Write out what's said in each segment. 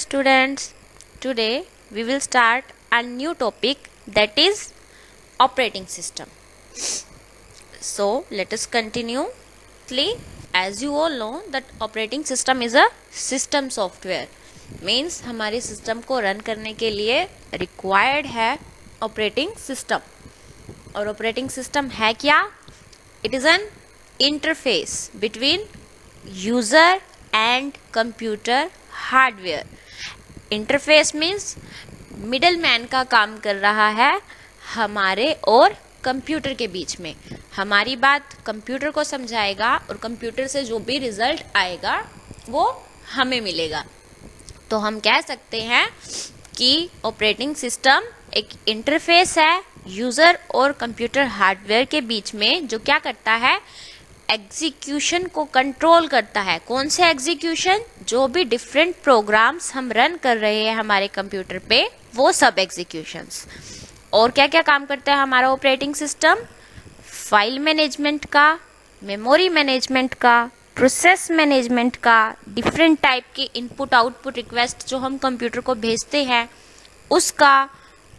students, today we will start a new topic, that is operating system. So let us continue. As you all know that operating system is a system software, means हमारे system को run करने के लिए required है operating system. और operating system है क्या? It is an interface between user and computer hardware. Interface means middleman का काम कर रहा है हमारे और कंप्यूटर के बीच में. हमारी बात कंप्यूटर को समझाएगा और कंप्यूटर से जो भी रिजल्ट आएगा वो हमें मिलेगा. तो हम कह सकते हैं कि ऑपरेटिंग सिस्टम एक इंटरफेस है यूजर और कंप्यूटर हार्डवेयर के बीच में, जो क्या करता है, एग्जीक्यूशन को कंट्रोल करता है. कौन से एग्जीक्यूशन? जो भी डिफरेंट प्रोग्राम्स हम रन कर रहे हैं हमारे कंप्यूटर पे, वो सब एग्जीक्यूशंस. और क्या क्या काम करता है हमारा ऑपरेटिंग सिस्टम? फाइल मैनेजमेंट का, मेमोरी मैनेजमेंट का, प्रोसेस मैनेजमेंट का, डिफरेंट टाइप के इनपुट आउटपुट रिक्वेस्ट जो हम कंप्यूटर को भेजते हैं उसका,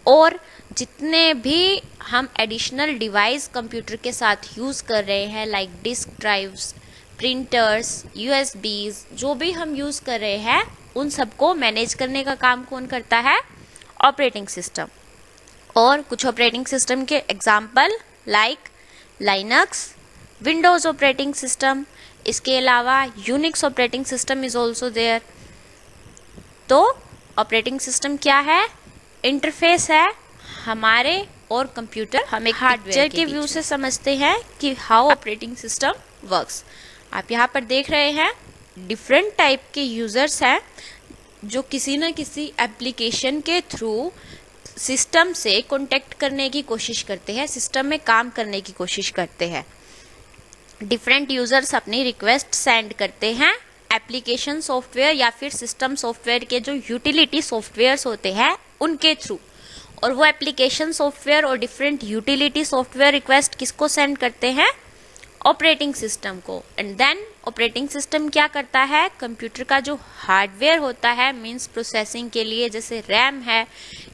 और जितने भी हम एडिशनल डिवाइस कंप्यूटर के साथ यूज़ कर रहे हैं like disk drives, printers, USBs, जो भी हम यूज़ कर रहे हैं उन सबको मैनेज करने का काम कौन करता है? Operating system. और कुछ ऑपरेटिंग सिस्टम के example like Linux, Windows operating system, इसके अलावा Unix operating system is also there. तो ऑपरेटिंग सिस्टम क्या है? इंटरफेस है हमारे और कंप्यूटर. हम एक हार्डवेयर के व्यू से समझते हैं कि हाउ ऑपरेटिंग सिस्टम वर्क्स. आप यहाँ पर देख रहे हैं डिफरेंट टाइप के यूजर्स हैं जो किसी न किसी एप्लीकेशन के थ्रू सिस्टम से कॉन्टेक्ट करने की कोशिश करते हैं, सिस्टम में काम करने की कोशिश करते हैं. डिफरेंट यूजर्स अपनी रिक्वेस्ट सेंड करते हैं एप्लीकेशन सॉफ्टवेयर या फिर सिस्टम सॉफ्टवेयर के जो यूटिलिटी सॉफ्टवेयर्स होते हैं उनके थ्रू. और वो एप्लीकेशन सॉफ्टवेयर और डिफरेंट यूटिलिटी सॉफ्टवेयर रिक्वेस्ट किसको सेंड करते हैं? ऑपरेटिंग सिस्टम को. एंड देन ऑपरेटिंग सिस्टम क्या करता है? कंप्यूटर का जो हार्डवेयर होता है, मींस प्रोसेसिंग के लिए जैसे रैम है,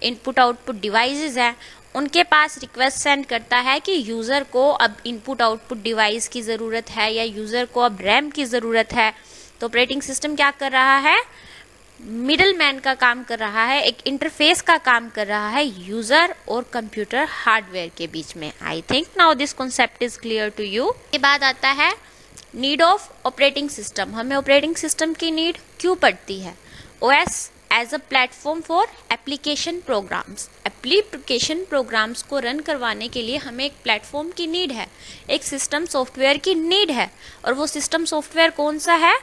इनपुट आउटपुट डिवाइसेस हैं, उनके पास रिक्वेस्ट सेंड करता है कि यूज़र को अब इनपुट आउटपुट डिवाइस की ज़रूरत है या यूज़र को अब रैम की ज़रूरत है. तो ऑपरेटिंग सिस्टम क्या कर रहा है? मिडल मैन का काम कर रहा है, एक इंटरफेस का काम कर रहा है यूजर और कंप्यूटर हार्डवेयर के बीच में. I think now this concept is clear to you. के बाद आता है नीड ऑफ ऑपरेटिंग सिस्टम. हमें ऑपरेटिंग सिस्टम की नीड क्यों पड़ती है? OS as a platform for application programs. Application programs को रन करवाने के लिए हमें एक प्लेटफॉर्म की नीड है, एक सिस्टम सॉफ्टवेयर की नीड है. और वो सिस्टम सॉफ्टवेयर कौन सा है?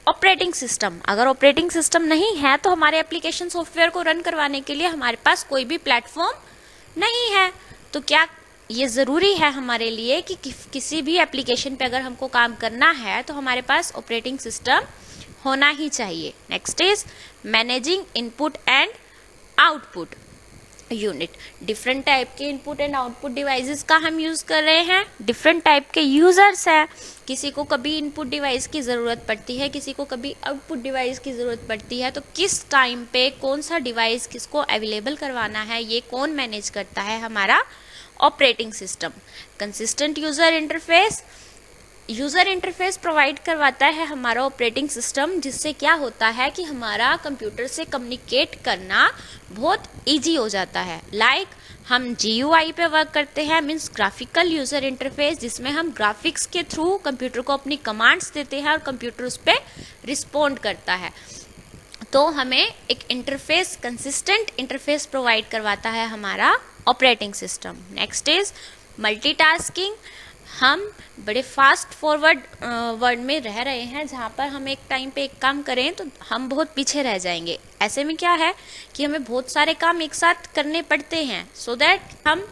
Operating system. अगर ऑपरेटिंग सिस्टम नहीं है तो हमारे एप्लीकेशन सॉफ्टवेयर को रन करवाने के लिए हमारे पास कोई भी प्लेटफॉर्म नहीं है. तो क्या ये ज़रूरी है हमारे लिए कि किसी भी एप्लीकेशन पे अगर हमको काम करना है तो हमारे पास ऑपरेटिंग सिस्टम होना ही चाहिए. Next is managing input and output unit. Different type के इनपुट एंड आउटपुट डिवाइसेस का हम यूज़ कर रहे हैं. डिफरेंट टाइप के यूज़र्स हैं. किसी को कभी इनपुट डिवाइस की ज़रूरत पड़ती है, किसी को कभी आउटपुट डिवाइस की ज़रूरत पड़ती है. तो किस टाइम पे कौन सा डिवाइस किसको अवेलेबल करवाना है, ये कौन मैनेज करता है? हमारा operating system. Consistent user interface provide करवाता है हमारा ऑपरेटिंग सिस्टम, जिससे क्या होता है कि हमारा कंप्यूटर से कम्युनिकेट करना बहुत ईजी हो जाता है. लाइक हम GUI पे वर्क करते हैं, मीन्स ग्राफिकल यूज़र इंटरफेस, जिसमें हम ग्राफिक्स के थ्रू कंप्यूटर को अपनी कमांड्स देते हैं और कंप्यूटर उस पर रिस्पॉन्ड करता है. तो हमें एक इंटरफेस, कंसिस्टेंट इंटरफेस प्रोवाइड करवाता है हमारा operating system. Next is multitasking. हम बड़े फास्ट फॉरवर्ड वर्ल्ड में रह रहे हैं जहाँ पर हम एक टाइम पे एक काम करें तो हम बहुत पीछे रह जाएंगे. ऐसे में क्या है कि हमें बहुत सारे काम एक साथ करने पड़ते हैं सो दैट हम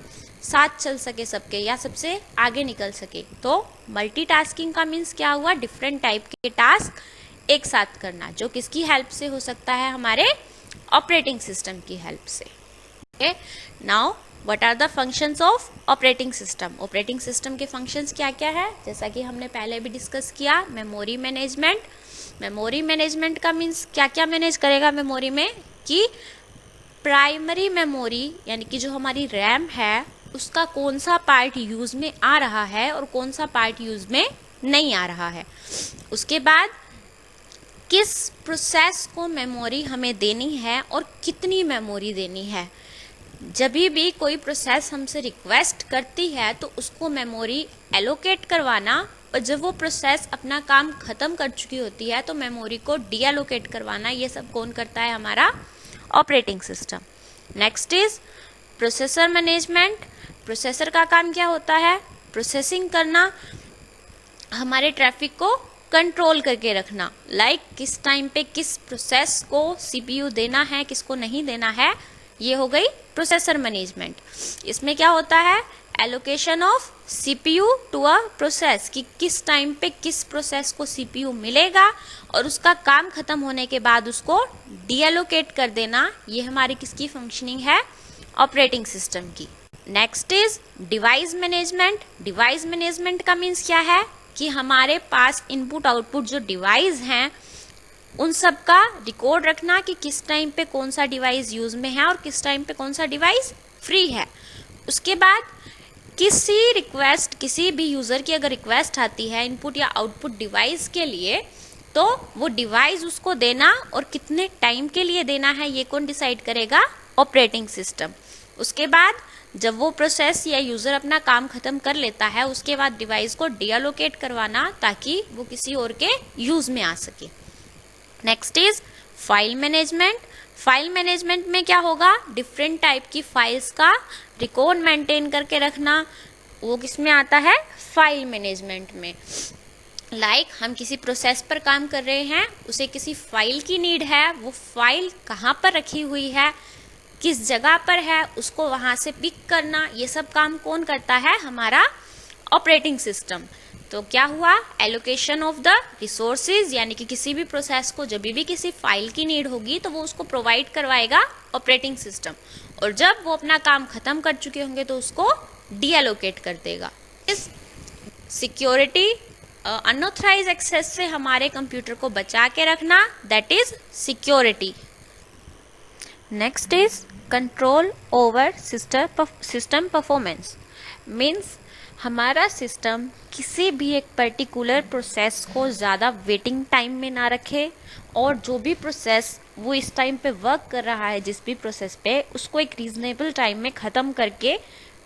साथ चल सके सबके या सबसे आगे निकल सके. तो मल्टीटास्किंग का मीन्स क्या हुआ? डिफरेंट टाइप के टास्क एक साथ करना, जो किसकी हेल्प से हो सकता है? हमारे ऑपरेटिंग सिस्टम की हेल्प से. Okay, now what are the functions of operating system. Operating system के फंक्शंस क्या क्या है? जैसा कि हमने पहले भी डिस्कस किया, मेमोरी मैनेजमेंट, मेमोरी मैनेजमेंट का मीन्स क्या क्या मैनेज करेगा मेमोरी में, कि प्राइमरी मेमोरी यानी कि जो हमारी रैम है उसका कौन सा पार्ट यूज में आ रहा है और कौन सा पार्ट यूज में नहीं आ रहा है। उसके बाद किस प्रोसेस को मेमोरी हमें देनी है और कितनी मेमोरी देनी है। जब भी कोई प्रोसेस हमसे रिक्वेस्ट करती है तो उसको मेमोरी एलोकेट करवाना, और जब वो प्रोसेस अपना काम खत्म कर चुकी होती है तो मेमोरी को डीएलोकेट करवाना, ये सब कौन करता है, हमारा operating system. Next is processor management. Processor का काम क्या होता है, प्रोसेसिंग करना, हमारे ट्रैफिक को कंट्रोल करके रखना, लाइक किस टाइम पे किस प्रोसेस को सीपीयू देना है, किसको नहीं देना है, ये हो गई प्रोसेसर मैनेजमेंट। इसमें क्या होता है, allocation of CPU to a process, कि किस टाइम पे किस प्रोसेस को सीपीयू मिलेगा और उसका काम खत्म होने के बाद उसको डीएलोकेट कर देना, ये हमारी किसकी फंक्शनिंग है, ऑपरेटिंग सिस्टम की। Next is device management. Device management का मीन्स क्या है, कि हमारे पास इनपुट आउटपुट जो डिवाइस हैं उन सब का रिकॉर्ड रखना, कि किस टाइम पे कौन सा डिवाइस यूज में है और किस टाइम पे कौन सा डिवाइस फ्री है। उसके बाद किसी भी यूजर की अगर रिक्वेस्ट आती है इनपुट या आउटपुट डिवाइस के लिए, तो वो डिवाइस उसको देना और कितने टाइम के लिए देना है ये कौन डिसाइड करेगा, ऑपरेटिंग सिस्टम। उसके बाद जब वो प्रोसेस या यूजर अपना काम खत्म कर लेता है उसके बाद डिवाइस को डीएलोकेट करवाना ताकि वो किसी और के यूज में आ सके। Next is file management. File management में क्या होगा, डिफरेंट टाइप की फाइल्स का रिकॉर्ड मेंटेन करके रखना, वो किसमें आता है, फाइल मैनेजमेंट में। लाइक हम किसी प्रोसेस पर काम कर रहे हैं, उसे किसी फाइल की नीड है, वो फाइल कहाँ पर रखी हुई है, किस जगह पर है, उसको वहां से पिक करना, ये सब काम कौन करता है, हमारा ऑपरेटिंग सिस्टम। तो क्या हुआ, एलोकेशन ऑफ द रिसोर्सेज, यानी कि किसी भी प्रोसेस को जब भी किसी फाइल की नीड होगी तो वो उसको प्रोवाइड करवाएगा ऑपरेटिंग सिस्टम, और जब वो अपना काम खत्म कर चुके होंगे तो उसको डीएलोकेट कर देगा। इस सिक्योरिटी, अनऑथराइज एक्सेस से हमारे कंप्यूटर को बचा के रखना, that is security. Next is control over system performance. Means हमारा सिस्टम किसी भी एक पर्टिकुलर प्रोसेस को ज़्यादा वेटिंग टाइम में ना रखे, और जो भी प्रोसेस वो इस टाइम पे वर्क कर रहा है जिस भी प्रोसेस पे, उसको एक रीजनेबल टाइम में ख़त्म करके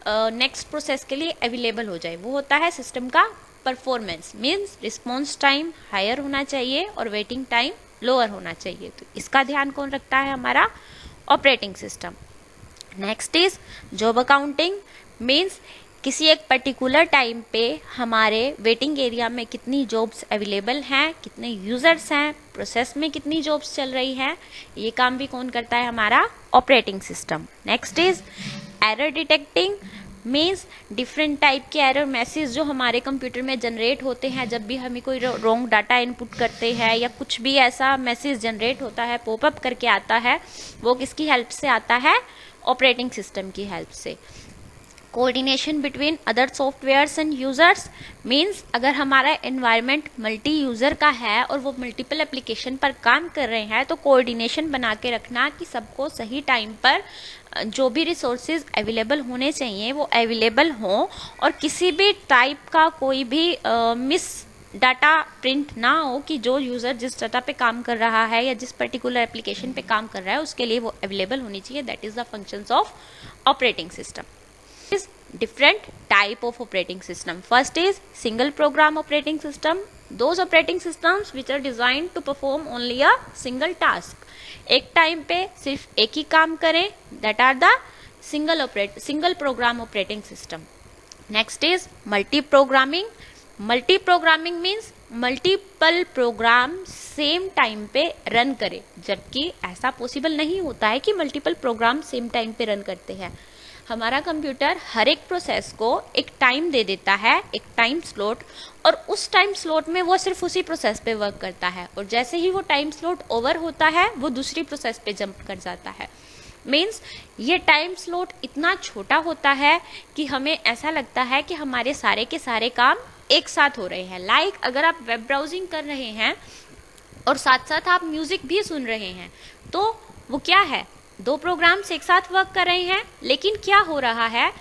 नेक्स्ट प्रोसेस के लिए अवेलेबल हो जाए। वो होता है सिस्टम का performance. Means response time higher होना चाहिए और वेटिंग टाइम लोअर होना चाहिए। तो इसका ध्यान कौन रखता है, हमारा operating system. Next is job accounting. Means किसी एक पर्टिकुलर टाइम पे हमारे वेटिंग एरिया में कितनी जॉब्स अवेलेबल हैं, कितने यूजर्स हैं, प्रोसेस में कितनी जॉब्स चल रही हैं, ये काम भी कौन करता है, हमारा operating system. Next is error detecting. Means different type के एरर मैसेज जो हमारे कंप्यूटर में जनरेट होते हैं जब भी हमें कोई रॉन्ग डाटा इनपुट करते हैं या कुछ भी ऐसा मैसेज जनरेट होता है, पॉपअप करके आता है, वो किसकी हेल्प से आता है, ऑपरेटिंग सिस्टम की हेल्प से। Coordination between other softwares and users. Means अगर हमारा एनवायरनमेंट मल्टी यूजर का है और वो मल्टीपल एप्लीकेशन पर काम कर रहे हैं तो कोऑर्डिनेशन बना के रखना कि सबको सही टाइम पर जो भी रिसोर्सेज अवेलेबल होने चाहिए वो अवेलेबल हों, और किसी भी टाइप का कोई भी मिस डाटा प्रिंट ना हो कि जो यूज़र जिस डाटा पे काम कर रहा है या जिस पर्टिकुलर एप्लीकेशन पे काम कर रहा है उसके लिए वो अवेलेबल होनी चाहिए। That is the functions of operating system. Different type of operating system. First is single program operating system. Those operating systems which are designed to perform only a single task. एक time पे सिर्फ एक ही काम करें, that are the single program operating system. Next is multi programming. Multi programming means multiple program same time पे run करे, जबकि ऐसा पॉसिबल नहीं होता है कि मल्टीपल प्रोग्राम सेम टाइम पे रन करते हैं। हमारा कंप्यूटर हर एक प्रोसेस को एक टाइम दे देता है, एक टाइम स्लॉट, और उस टाइम स्लॉट में वो सिर्फ उसी प्रोसेस पे वर्क करता है, और जैसे ही वो टाइम स्लॉट ओवर होता है वो दूसरी प्रोसेस पे जंप कर जाता है। मीन्स ये टाइम स्लॉट इतना छोटा होता है कि हमें ऐसा लगता है कि हमारे सारे के सारे काम एक साथ हो रहे हैं। लाइक अगर आप वेब ब्राउजिंग कर रहे हैं और साथ साथ आप म्यूजिक भी सुन रहे हैं, तो वो क्या है, दो प्रोग्राम्स एक साथ वर्क कर रहे हैं, लेकिन क्या हो रहा है,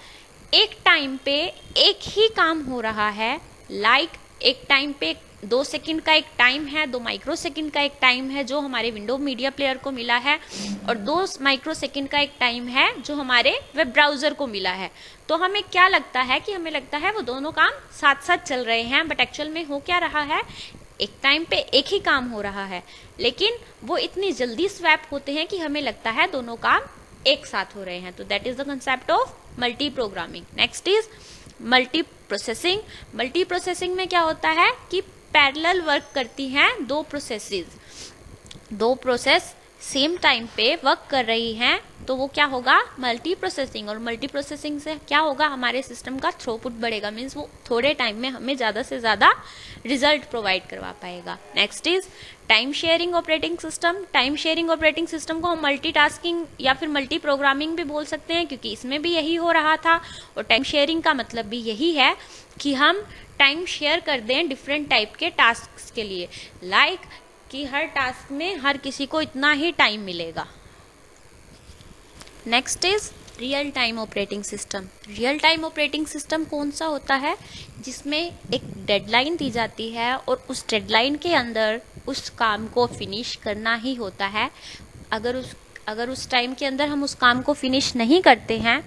एक टाइम पे एक ही काम हो रहा है। लाइक एक टाइम पे 2 सेकंड का एक टाइम है, 2 माइक्रो सेकंड का एक टाइम है जो हमारे विंडो मीडिया प्लेयर को मिला है, और 2 माइक्रो सेकंड का एक टाइम है जो हमारे वेब ब्राउजर को मिला है। तो हमें क्या लगता है कि हमें लगता है वो दोनों काम साथ साथ चल रहे हैं, बट एक्चुअल में हो क्या रहा है, एक टाइम पे एक ही काम हो रहा है, लेकिन वो इतनी जल्दी स्वैप होते हैं कि हमें लगता है दोनों काम एक साथ हो रहे हैं। तो that is the concept of multi programming. Next is multi processing. Multi processing में क्या होता है कि पैरेलल वर्क करती हैं दो प्रोसेसेस, दो प्रोसेस सेम टाइम पे वर्क कर रही हैं, तो वो क्या होगा, मल्टी प्रोसेसिंग। और मल्टी प्रोसेसिंग से क्या होगा, हमारे सिस्टम का थ्रूपुट बढ़ेगा, मीन्स वो थोड़े टाइम में हमें ज़्यादा से ज़्यादा रिजल्ट प्रोवाइड करवा पाएगा। Next is time sharing operating system. Time sharing operating system को हम मल्टीटास्किंग या फिर मल्टी प्रोग्रामिंग भी बोल सकते हैं, क्योंकि इसमें भी यही हो रहा था। और टाइम शेयरिंग का मतलब भी यही है कि हम टाइम शेयर कर दें डिफरेंट टाइप के टास्क के लिए, लाइक कि हर टास्क में हर किसी को इतना ही टाइम मिलेगा। Next is real time operating system. Real time operating system कौन सा होता है, जिसमें एक डेडलाइन दी जाती है और उस डेडलाइन के अंदर उस काम को फिनिश करना ही होता है। अगर उस टाइम के अंदर हम उस काम को फिनिश नहीं करते हैं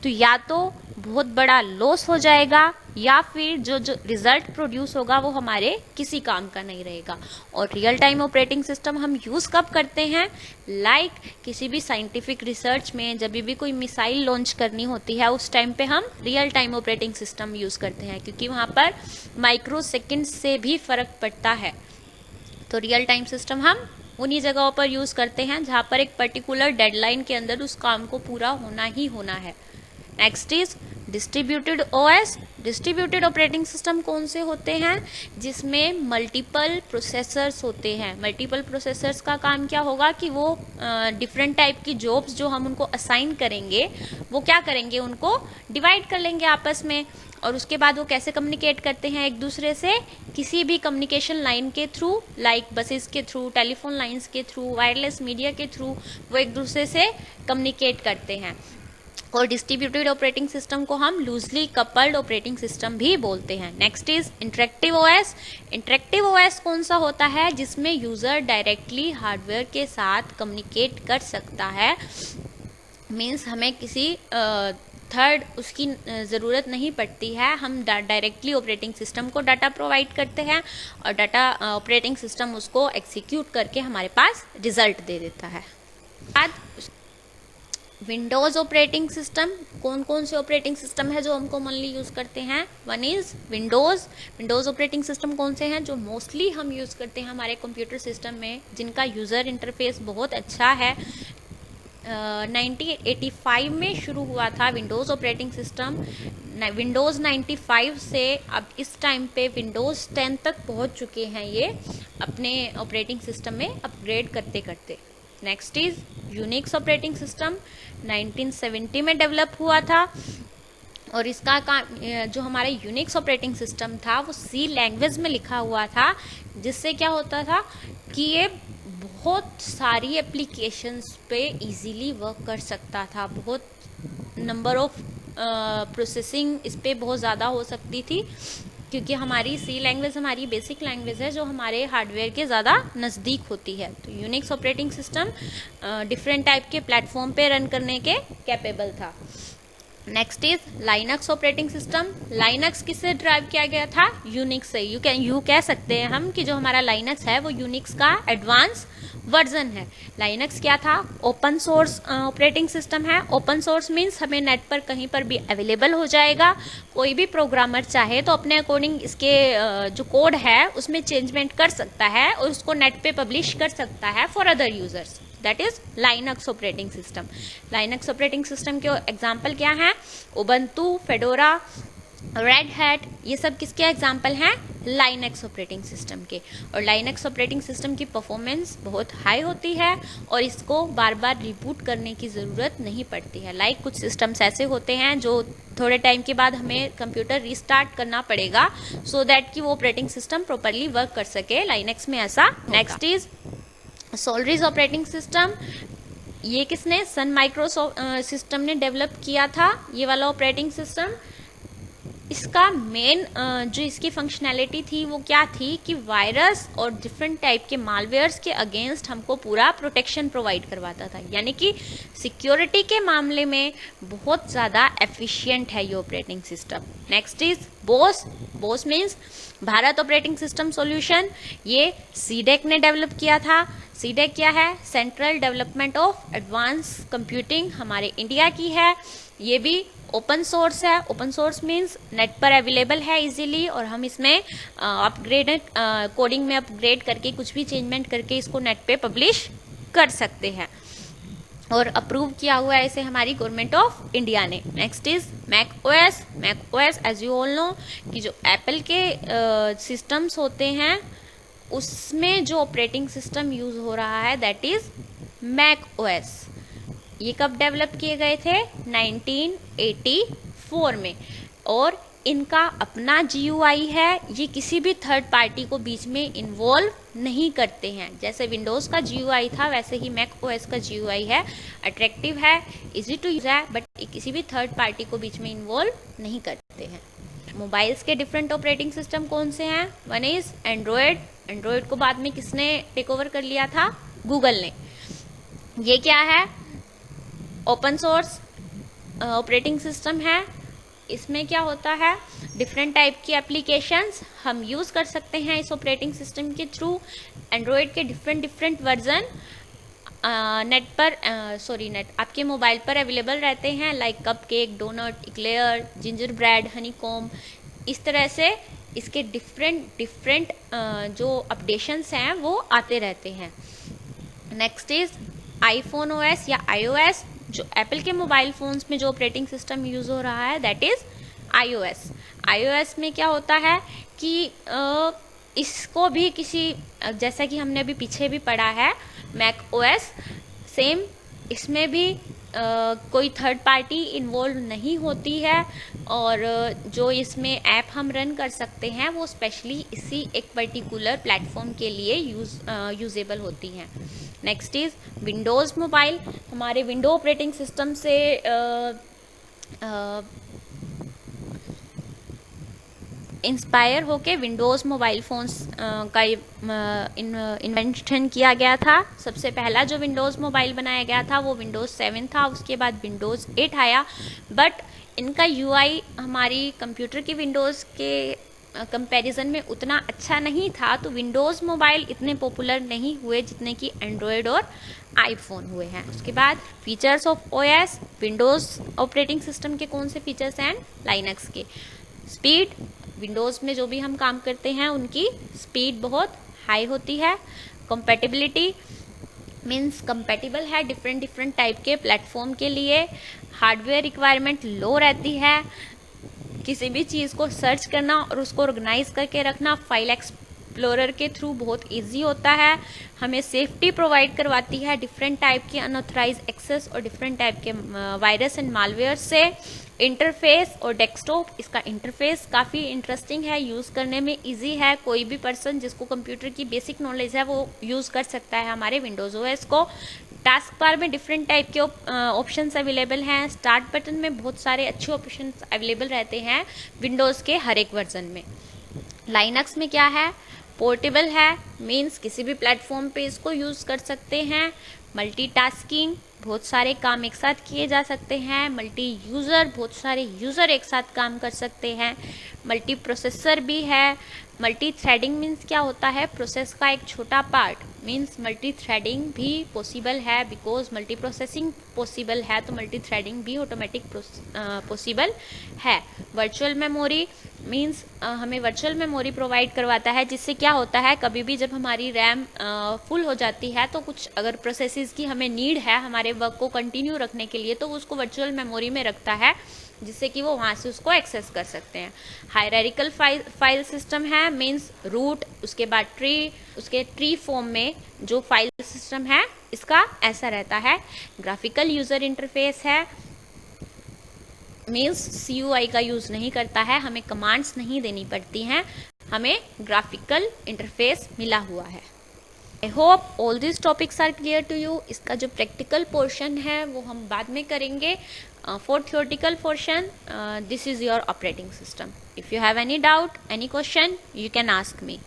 तो या तो बहुत बड़ा लॉस हो जाएगा, या फिर जो रिजल्ट प्रोड्यूस होगा वो हमारे किसी काम का नहीं रहेगा। और रियल टाइम ऑपरेटिंग सिस्टम हम यूज़ कब करते हैं, लाइक किसी भी साइंटिफिक रिसर्च में जब भी कोई मिसाइल लॉन्च करनी होती है, उस टाइम पे हम real time operating system use करते हैं, क्योंकि वहाँ पर माइक्रो सेकेंड से भी फर्क पड़ता है। तो रियल टाइम सिस्टम हम उन्हीं जगहों पर यूज़ करते हैं जहाँ पर एक पर्टिकुलर डेडलाइन के अंदर उस काम को पूरा होना ही होना है। Next is distributed OS. Distributed operating system कौन से होते हैं, जिसमें मल्टीपल प्रोसेसर्स होते हैं। मल्टीपल प्रोसेसर्स का काम क्या होगा कि वो डिफरेंट टाइप की जॉब्स जो हम उनको असाइन करेंगे वो क्या करेंगे, उनको डिवाइड कर लेंगे आपस में, और उसके बाद वो कैसे कम्युनिकेट करते हैं एक दूसरे से, किसी भी कम्युनिकेशन लाइन के थ्रू, लाइक बसेस के थ्रू, टेलीफोन लाइंस के थ्रू, वायरलेस मीडिया के थ्रू वो एक दूसरे से कम्युनिकेट करते हैं। और डिस्ट्रीब्यूटेड ऑपरेटिंग सिस्टम को हम लूजली कपल्ड ऑपरेटिंग सिस्टम भी बोलते हैं। Next is interactive OS. Interactive OS कौन सा होता है, जिसमें यूजर डायरेक्टली हार्डवेयर के साथ कम्युनिकेट कर सकता है, मीन्स हमें किसी थर्ड उसकी ज़रूरत नहीं पड़ती है, हम डायरेक्टली ऑपरेटिंग सिस्टम को डाटा प्रोवाइड करते हैं और डाटा ऑपरेटिंग सिस्टम उसको एग्जीक्यूट करके हमारे पास रिजल्ट दे देता है। बाद विंडोज़ ऑपरेटिंग सिस्टम। कौन कौन से ऑपरेटिंग सिस्टम है जो हम कॉमनली यूज़ करते हैं, one is Windows. Windows operating system कौन से हैं जो मोस्टली हम यूज़ करते हैं हमारे कंप्यूटर सिस्टम में, जिनका यूज़र इंटरफेस बहुत अच्छा है। 1985 में शुरू हुआ था विंडोज़ ऑपरेटिंग सिस्टम। विंडोज़ 95 से अब इस टाइम पे विंडोज़ 10 तक पहुंच चुके हैं ये अपने ऑपरेटिंग सिस्टम में अपग्रेड करते करते। Next is Unix operating system, 1970 में डेवलप हुआ था, और इसका जो हमारा यूनिक्स ऑपरेटिंग सिस्टम था वो सी लैंग्वेज में लिखा हुआ था, जिससे क्या होता था कि ये बहुत सारी एप्लीकेशंस पे इजीली वर्क कर सकता था। बहुत नंबर ऑफ प्रोसेसिंग इस पे बहुत ज़्यादा हो सकती थी, क्योंकि हमारी सी लैंग्वेज हमारी बेसिक लैंग्वेज है जो हमारे हार्डवेयर के ज़्यादा नज़दीक होती है। तो Unix operating system different type के प्लेटफॉर्म पे रन करने के कैपेबल था। Next is Linux operating system. Linux किससे ड्राइव किया गया था, यूनिक्स से। यू कह सकते हैं हम कि जो हमारा लाइनक्स है वो यूनिक्स का एडवांस वर्जन है। लाइनक्स क्या था, ओपन सोर्स ऑपरेटिंग सिस्टम है। ओपन सोर्स मीन्स हमें नेट पर कहीं पर भी अवेलेबल हो जाएगा, कोई भी प्रोग्रामर चाहे तो अपने अकॉर्डिंग इसके जो कोड है उसमें चेंजमेंट कर सकता है और उसको नेट पे पब्लिश कर सकता है for other users. That is Linux operating system. Linux operating system के एग्जाम्पल क्या हैं, उबंटू, फेडोरा, रेड हैट, ये सब किसके एग्जाम्पल हैं? लाइनक्स ऑपरेटिंग सिस्टम के। और लाइनक्स ऑपरेटिंग सिस्टम की परफॉर्मेंस बहुत हाई होती है और इसको बार बार रिबूट करने की ज़रूरत नहीं पड़ती है। लाइक कुछ सिस्टम्स ऐसे होते हैं जो थोड़े टाइम के बाद हमें कंप्यूटर रिस्टार्ट करना पड़ेगा सो दैट कि वो ऑपरेटिंग सिस्टम प्रॉपरली वर्क कर सके। लाइनक्स में ऐसा। Next is Solaris operating system. ये किसने? सन माइक्रो सिस्टम ने डेवलप किया था ये वाला ऑपरेटिंग सिस्टम। इसका मेन जो इसकी फंक्शनैलिटी थी वो क्या थी कि वायरस और डिफरेंट टाइप के मालवेयर्स के अगेंस्ट हमको पूरा प्रोटेक्शन प्रोवाइड करवाता था, यानी कि सिक्योरिटी के मामले में बहुत ज़्यादा एफिशिएंट है ये operating system. Next is Bose. Bose means Bharat operating system solution. ये सीडेक ने डेवलप किया था। सीडेक क्या है? Central development of advance computing, हमारे इंडिया की है। ये भी ओपन सोर्स है। ओपन सोर्स मीन्स नेट पर अवेलेबल है इजीली और हम इसमें अपग्रेड कोडिंग में अपग्रेड करके कुछ भी चेंजमेंट करके इसको नेट पे पब्लिश कर सकते हैं और अप्रूव किया हुआ है इसे हमारी गवर्नमेंट ऑफ इंडिया ने। Next is Mac OS. Mac OS as you all know कि जो एप्पल के सिस्टम्स होते हैं उसमें जो ऑपरेटिंग सिस्टम यूज हो रहा है दैट इज मैक ओएस। ये कब डेवलप किए गए थे? 1984 में। और इनका अपना GUI है। ये किसी भी थर्ड पार्टी को बीच में इन्वॉल्व नहीं करते हैं। जैसे विंडोज़ का GUI था वैसे ही मैक ओएस का GUI है। अट्रैक्टिव है, इजी टू यूज है, बट किसी भी थर्ड पार्टी को बीच में इन्वॉल्व नहीं करते हैं। मोबाइल्स के डिफरेंट ऑपरेटिंग सिस्टम कौन से हैं? One is Android. एंड्रॉयड को बाद में किसने टेक ओवर कर लिया था? गूगल ने। ये क्या है? ओपन सोर्स ऑपरेटिंग सिस्टम है। इसमें क्या होता है? डिफरेंट टाइप की एप्लीकेशंस हम यूज़ कर सकते हैं इस ऑपरेटिंग सिस्टम के थ्रू। एंड्रॉयड के डिफरेंट वर्जन नेट पर नेट आपके मोबाइल पर अवेलेबल रहते हैं, like cupcake, donut, eclair, gingerbread, honeycomb. इस तरह से इसके डिफरेंट जो अपडेशंस हैं वो आते रहते हैं। नेक्स्ट इज आईफोन ओएस या iOS। जो एप्पल के मोबाइल फोन्स में जो ऑपरेटिंग सिस्टम यूज हो रहा है दैट इज iOS। iOS में क्या होता है कि इसको भी किसी जैसा कि हमने अभी पीछे भी पढ़ा है मैक ओएस सेम, इसमें भी कोई थर्ड पार्टी इन्वॉल्व नहीं होती है और जो इसमें ऐप हम रन कर सकते हैं वो स्पेशली इसी एक पर्टिकुलर प्लेटफॉर्म के लिए यूजेबल होती हैं। Next is Windows mobile. हमारे विंडो ऑपरेटिंग सिस्टम से इंस्पायर होके विंडोज़ मोबाइल फ़ोन्स का इन्वेंशन किया गया था। सबसे पहला जो विंडोज़ मोबाइल बनाया गया था वो विंडोज़ 7 था, उसके बाद विंडोज़ 8 आया, बट इनका UI हमारी कंप्यूटर की विंडोज़ के कंपैरिजन में उतना अच्छा नहीं था, तो विंडोज़ मोबाइल इतने पॉपुलर नहीं हुए जितने कि एंड्रॉयड और आईफोन हुए हैं। उसके बाद features of OS। Windows operating system के कौन से फीचर्स हैं? लाइनक्स के। स्पीड, विंडोज़ में जो भी हम काम करते हैं उनकी स्पीड बहुत हाई होती है। कंपैटिबिलिटी मीन्स कंपैटिबल है डिफरेंट टाइप के प्लेटफॉर्म के लिए। हार्डवेयर रिक्वायरमेंट लो रहती है। किसी भी चीज़ को सर्च करना और उसको ऑर्गेनाइज करके रखना फाइल एक्सप्लोरर के थ्रू बहुत इजी होता है। हमें सेफ्टी प्रोवाइड करवाती है डिफरेंट टाइप के अनऑथराइज एक्सेस और डिफरेंट टाइप के वायरस एंड मालवेयर से। इंटरफेस और डेस्कटॉप, इसका इंटरफेस काफ़ी इंटरेस्टिंग है, यूज़ करने में इजी है। कोई भी पर्सन जिसको कंप्यूटर की बेसिक नॉलेज है वो यूज़ कर सकता है हमारे विंडोज़ OS को। टास्क बार में डिफरेंट टाइप के ऑप्शंस अवेलेबल हैं। स्टार्ट बटन में बहुत सारे अच्छे ऑप्शंस अवेलेबल रहते हैं विंडोज़ के हर एक वर्जन में। लाइनक्स में क्या है? पोर्टेबल है, मीन्स किसी भी प्लेटफॉर्म पे इसको यूज़ कर सकते हैं। मल्टीटास्किंग, बहुत सारे काम एक साथ किए जा सकते हैं। मल्टी यूज़र, बहुत सारे यूज़र एक साथ काम कर सकते हैं। मल्टी प्रोसेसर भी है। मल्टी थ्रेडिंग मीन्स क्या होता है? प्रोसेस का एक छोटा पार्ट, मीन्स मल्टी थ्रेडिंग भी पॉसिबल है। बिकॉज मल्टी प्रोसेसिंग पॉसिबल है तो मल्टी थ्रेडिंग भी ऑटोमेटिक पॉसिबल है। वर्चुअल मेमोरी मीन्स हमें वर्चुअल मेमोरी प्रोवाइड करवाता है, जिससे क्या होता है कभी भी जब हमारी रैम फुल हो जाती है तो कुछ अगर प्रोसेसेस की हमें नीड है हमारे सारे वर्क को कंटिन्यू रखने के लिए, तो उसको वर्चुअल मेमोरी में रखता है, जिससे कि वो वहाँ से उसको एक्सेस कर सकते हैं। हायरार्किकल फाइल सिस्टम है, मीन्स रूट, उसके बाद ट्री, उसके ट्री फॉर्म में जो फाइल सिस्टम है इसका ऐसा रहता है। ग्राफिकल यूजर इंटरफेस है, मीन्स CUI का यूज नहीं करता है, हमें कमांड्स नहीं देनी पड़ती हैं, हमें ग्राफिकल इंटरफेस मिला हुआ है। I hope all this topics are clear to you. इसका जो प्रैक्टिकल पोर्शन है वो हम बाद में करेंगे। For theoretical portion, this is your operating system. If you have any doubt, any question, you can ask me.